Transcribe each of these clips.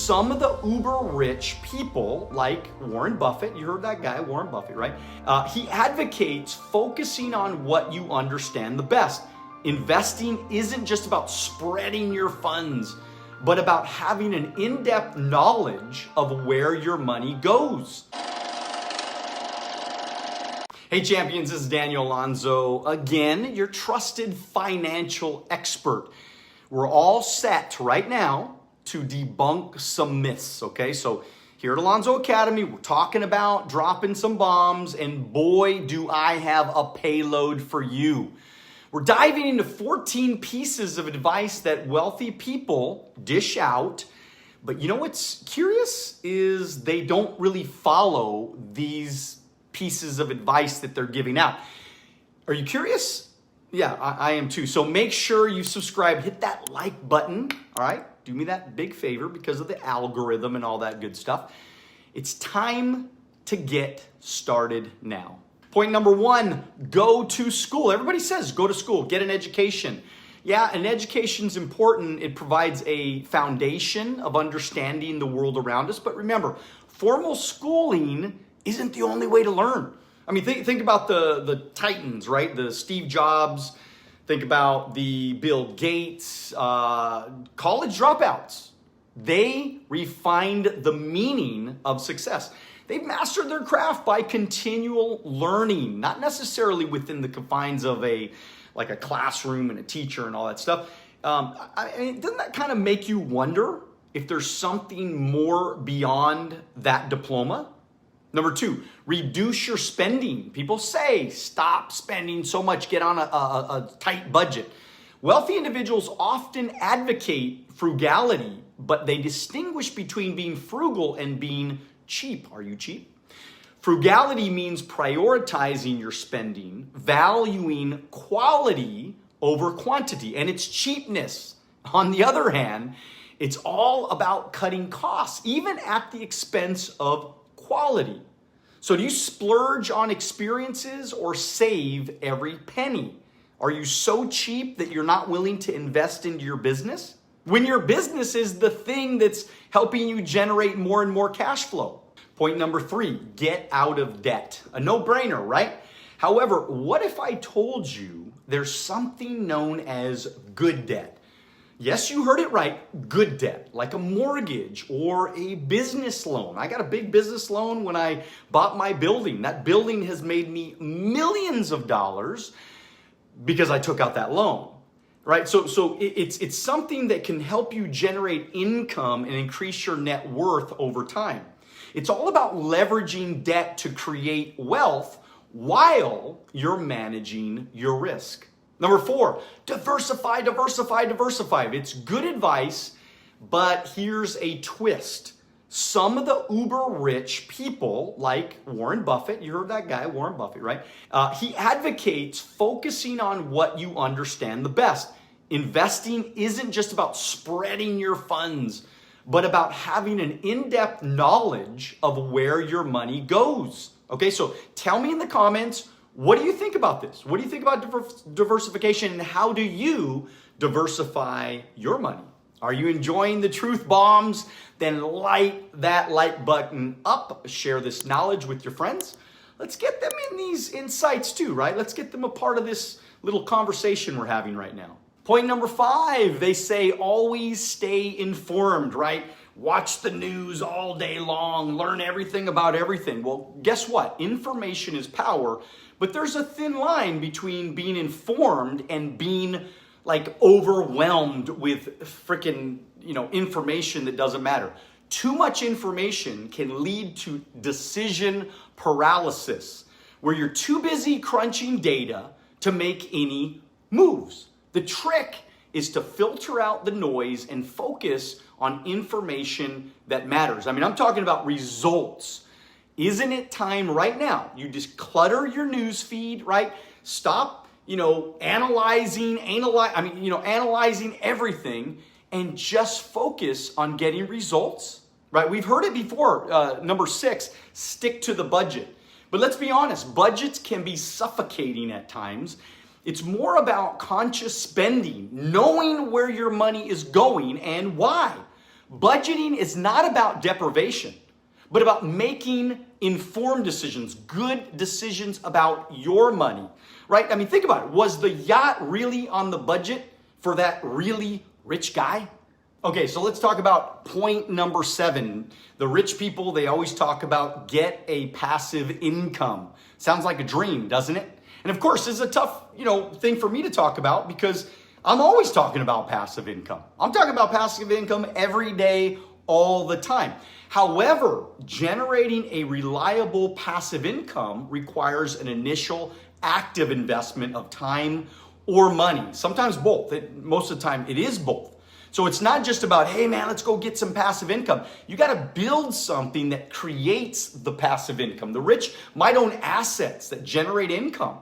some of the uber rich people like Warren Buffett, you heard that guy, Warren Buffett, right? He advocates focusing on what you understand the best. Investing isn't just about spreading your funds, but about having an in-depth knowledge of where your money goes. Hey champions, this is Daniel Alonzo, again, your trusted financial expert. We're all set right now to debunk some myths, okay? So here at Alonzo Academy, we're talking about dropping some bombs, and boy, do I have a payload for you. We're diving into 14 pieces of advice that wealthy people dish out, but you know what's curious is they don't really follow these pieces of advice that they're giving out. Are you curious? Yeah, I am too. So make sure you subscribe, hit that like button, all right? Do me that big favor because of the algorithm and all that good stuff. It's time to get started now. Point number one, go to school. Everybody says go to school, get an education. Yeah, an education's important. It provides a foundation of understanding the world around us. But remember, formal schooling isn't the only way to learn. I mean, think about the titans, right? The Steve Jobs. Think about the Bill Gates, college dropouts. They refined the meaning of success. They've mastered their craft by continual learning, not necessarily within the confines of a classroom and a teacher and all that stuff. I mean, doesn't that kind of make you wonder if there's something more beyond that diploma? Number two, reduce your spending. People say, stop spending so much, get on a tight budget. Wealthy individuals often advocate frugality, but they distinguish between being frugal and being cheap. Are you cheap? Frugality means prioritizing your spending, valuing quality over quantity, and it's cheapness. On the other hand, it's all about cutting costs, even at the expense of quality. So do you splurge on experiences or save every penny? Are you so cheap that you're not willing to invest into your business? When your business is the thing that's helping you generate more and more cash flow. Point number three, get out of debt. A no-brainer, right? However, what if I told you there's something known as good debt? Yes, you heard it right, good debt, like a mortgage or a business loan. I got a big business loan when I bought my building. That building has made me millions of dollars because I took out that loan, right? So it's something that can help you generate income and increase your net worth over time. It's all about leveraging debt to create wealth while you're managing your risk. Number four, diversify. It's good advice, but here's a twist. Some of the uber rich people like Warren Buffett, you heard that guy, Warren Buffett, right? He advocates focusing on what you understand the best. Investing isn't just about spreading your funds, but about having an in-depth knowledge of where your money goes. Okay, so tell me in the comments, what do you think about this? What do you think about diversification, and how do you diversify your money? Are you enjoying the truth bombs? Then light that like button up. Share this knowledge with your friends. Let's get them in these insights too, right? Let's get them a part of this little conversation we're having right now. Point number five, they say always stay informed, right? Watch the news all day long, learn everything about everything. Well, guess what? Information is power, but there's a thin line between being informed and being like overwhelmed with freaking, information that doesn't matter. Too much information can lead to decision paralysis, where you're too busy crunching data to make any moves. The trick is to filter out the noise and focus on information that matters. I mean, I'm talking about results. Isn't it time right now? You just clutter your news feed, right? Stop, analyzing everything and just focus on getting results, right? We've heard it before. Number six, stick to the budget. But let's be honest, budgets can be suffocating at times. It's more about conscious spending, knowing where your money is going and why. Budgeting is not about deprivation, but about making informed decisions, good decisions about your money, right? I mean, think about it. Was the yacht really on the budget for that really rich guy? Okay, so let's talk about point number 7. The rich people, they always talk about get a passive income. Sounds like a dream, doesn't it? And of course, this is a tough, thing for me to talk about because I'm always talking about passive income. I'm talking about passive income every day, all the time. However, generating a reliable passive income requires an initial active investment of time or money. Sometimes both. Most of the time, it is both. So it's not just about, hey man, let's go get some passive income. You got to build something that creates the passive income. The rich might own assets that generate income,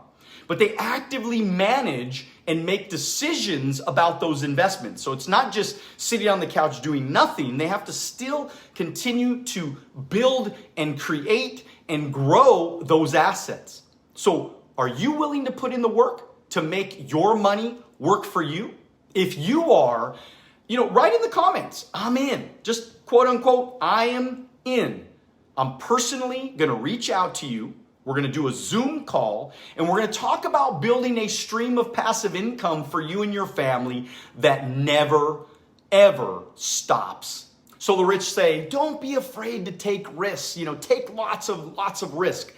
but they actively manage and make decisions about those investments. So it's not just sitting on the couch doing nothing. They have to still continue to build and create and grow those assets. So are you willing to put in the work to make your money work for you? If you are, write in the comments, I'm in. Just quote unquote, I am in. I'm personally going to reach out to you. We're going to do a Zoom call and we're going to talk about building a stream of passive income for you and your family that never, ever stops. So the rich say, don't be afraid to take risks, take lots of risk.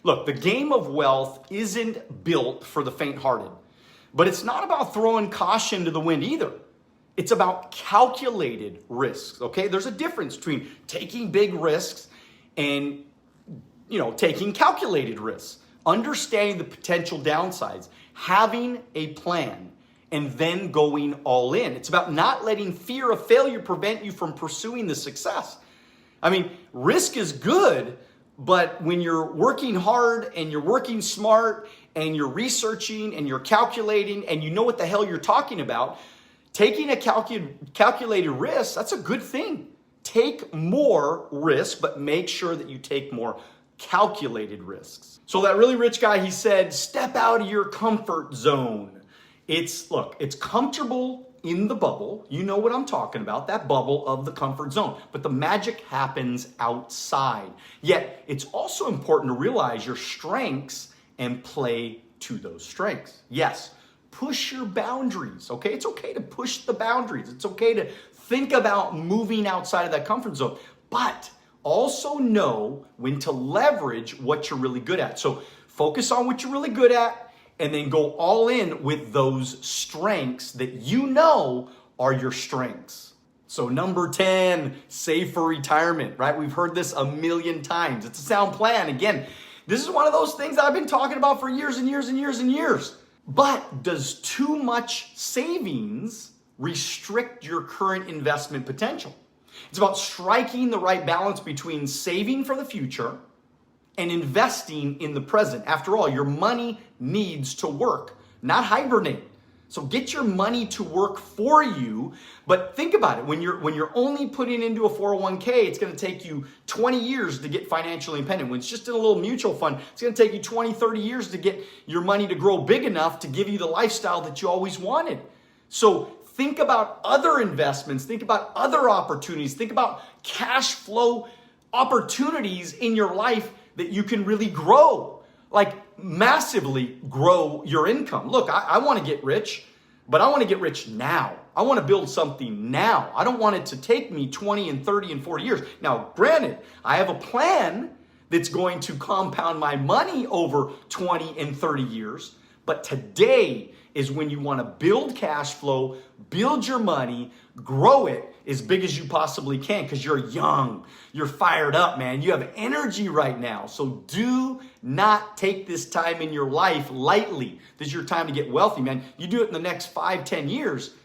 Look, the game of wealth isn't built for the faint-hearted, but it's not about throwing caution to the wind either. It's about calculated risks, okay? There's a difference between taking big risks and taking calculated risks, understanding the potential downsides, having a plan, and then going all in. It's about not letting fear of failure prevent you from pursuing the success. I mean, risk is good, but when you're working hard and you're working smart and you're researching and you're calculating and you know what the hell you're talking about, taking a calculated risk, that's a good thing. Take more risk, but make sure that you take more calculated risks. So that really rich guy, he said, step out of your comfort zone. It's comfortable in the bubble. You know what I'm talking about, that bubble of the comfort zone. But the magic happens outside. Yet it's also important to realize your strengths and play to those strengths. Yes, push your boundaries, okay? It's okay to push the boundaries. It's okay to think about moving outside of that comfort zone. But also know when to leverage what you're really good at. So focus on what you're really good at and then go all in with those strengths that you know are your strengths. So number 10, save for retirement, right? We've heard this a million times. It's a sound plan. Again, this is one of those things that I've been talking about for years and years and years and years. But does too much savings restrict your current investment potential? It's about striking the right balance between saving for the future and investing in the present. After all, your money needs to work, not hibernate. So get your money to work for you, but think about it. When you're only putting into a 401k, it's going to take you 20 years to get financially independent. When it's just in a little mutual fund, it's going to take you 20, 30 years to get your money to grow big enough to give you the lifestyle that you always wanted. So think about other investments, think about other opportunities, think about cash flow opportunities in your life that you can really grow, like massively grow your income. Look, I want to get rich, but I want to get rich now. I want to build something now. I don't want it to take me 20 and 30 and 40 years. Now, granted, I have a plan that's going to compound my money over 20 and 30 years, but today is when you want to build cash flow, build your money, grow it as big as you possibly can because you're young, you're fired up, man. You have energy right now. So do not take this time in your life lightly. This is your time to get wealthy, man. You do it in the next 5, 10 years.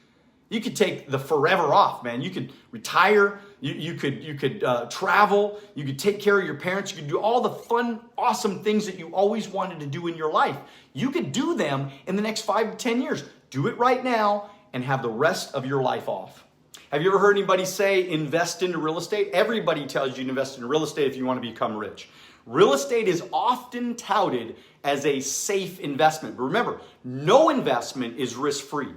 You could take the forever off, man. You could retire. You could travel. You could take care of your parents. You could do all the fun, awesome things that you always wanted to do in your life. You could do them in the next 5 to 10 years. Do it right now and have the rest of your life off. Have you ever heard anybody say invest into real estate? Everybody tells you to invest in real estate if you want to become rich. Real estate is often touted as a safe investment. But remember, no investment is risk-free.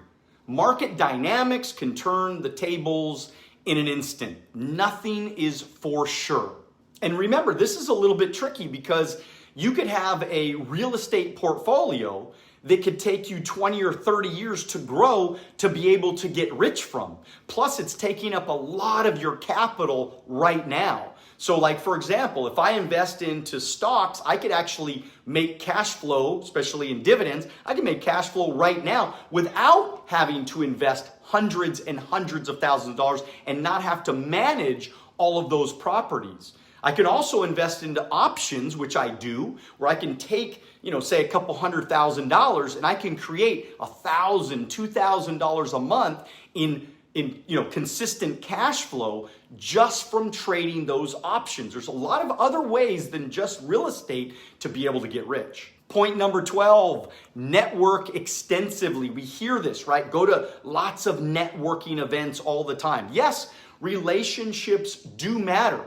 Market dynamics can turn the tables in an instant. Nothing is for sure. And remember, this is a little bit tricky because you could have a real estate portfolio that could take you 20 or 30 years to grow to be able to get rich from. Plus, it's taking up a lot of your capital right now. So like, for example, if I invest into stocks, I could actually make cash flow, especially in dividends. I can make cash flow right now without having to invest hundreds and hundreds of thousands of dollars and not have to manage all of those properties. I can also invest into options, which I do, where I can take, say a couple $100,000 and I can create $1,000, $2,000 a month in consistent cash flow just from trading those options. There's a lot of other ways than just real estate to be able to get rich. Point number 12, network extensively. We hear this, right? Go to lots of networking events all the time. Yes, relationships do matter,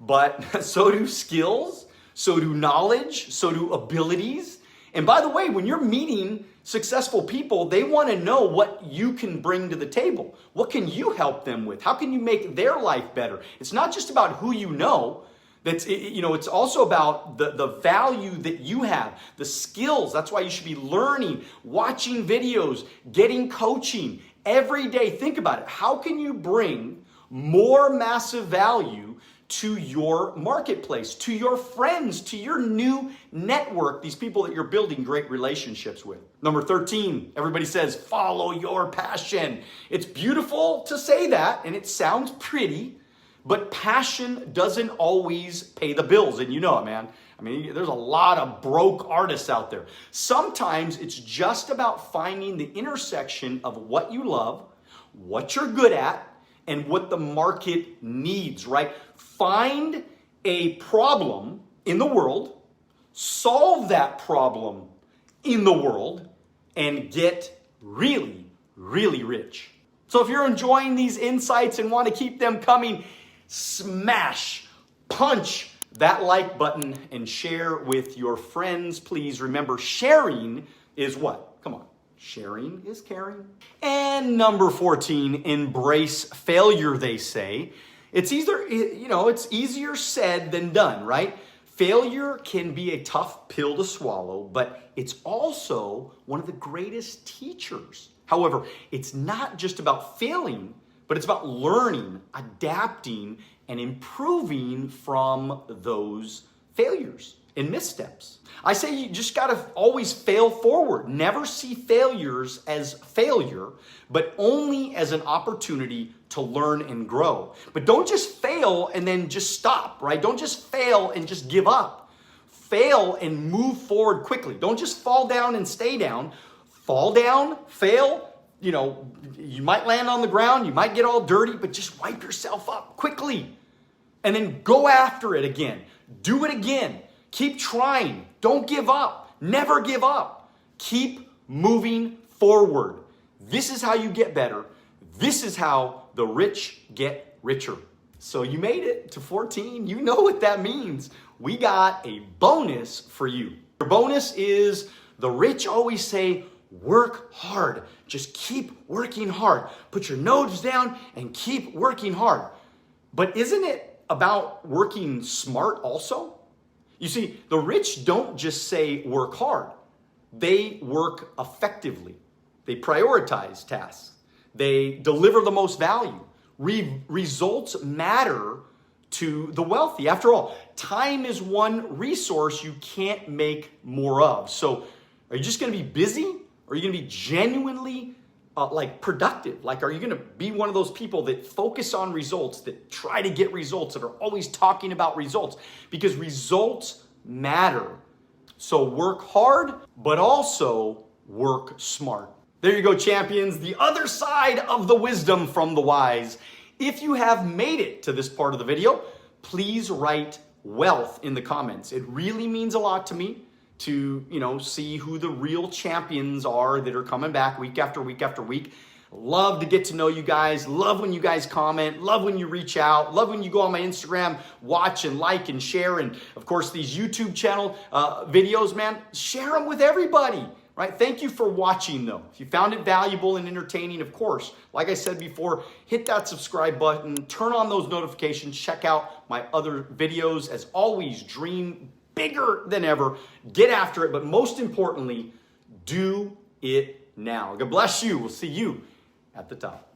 but so do skills, so do knowledge, so do abilities. And by the way, when you're meeting successful people, they want to know what you can bring to the table. What can you help them with? How can you make their life better? It's not just about who you know. It's also about the value that you have, the skills. That's why you should be learning, watching videos, getting coaching every day. Think about it. How can you bring more massive value to your marketplace, to your friends, to your new network, these people that you're building great relationships with? Number 13, everybody says, follow your passion. It's beautiful to say that, and it sounds pretty, but passion doesn't always pay the bills, and you know it, man. I mean, there's a lot of broke artists out there. Sometimes it's just about finding the intersection of what you love, what you're good at, and what the market needs, right? Find a problem in the world, solve that problem in the world, and get really, really rich. So if you're enjoying these insights and want to keep them coming, smash, punch that like button and share with your friends. Please remember, sharing is what? Come on. Sharing is caring. And number 14, embrace failure, they say. It's easier said than done, right? Failure can be a tough pill to swallow, but it's also one of the greatest teachers. However, it's not just about failing, but it's about learning, adapting, and improving from those failures and missteps. I say you just got to always fail forward. Never see failures as failure, but only as an opportunity to learn and grow. But don't just fail and then just stop, right? Don't just fail and just give up. Fail and move forward quickly. Don't just fall down and stay down. Fall down, fail, you might land on the ground, you might get all dirty, but just wipe yourself up quickly. And then go after it again. Do it again. Keep trying. Don't give up. Never give up. Keep moving forward. This is how you get better. This is how the rich get richer. So you made it to 14. You know what that means. We got a bonus for you. Your bonus is the rich always say, work hard. Just keep working hard. Put your nose down and keep working hard. But isn't it about working smart also? You see, the rich don't just say work hard. They work effectively. They prioritize tasks. They deliver the most value. Results matter to the wealthy. After all, time is one resource you can't make more of. So are you just going to be busy? Or are you going to be genuinely productive? Are you going to be one of those people that focus on results, that try to get results, that are always talking about results? Because results matter. So work hard, but also work smart. There you go, champions. The other side of the wisdom from the wise. If you have made it to this part of the video, please write wealth in the comments. It really means a lot to me to, see who the real champions are that are coming back week after week after week. Love to get to know you guys. Love when you guys comment. Love when you reach out. Love when you go on my Instagram, watch and like and share. And of course, these YouTube channel videos, man, share them with everybody. Right? Thank you for watching, though. If you found it valuable and entertaining, of course, like I said before, hit that subscribe button, turn on those notifications, check out my other videos. As always, dream bigger than ever, get after it, but most importantly, do it now. God bless you. We'll see you at the top.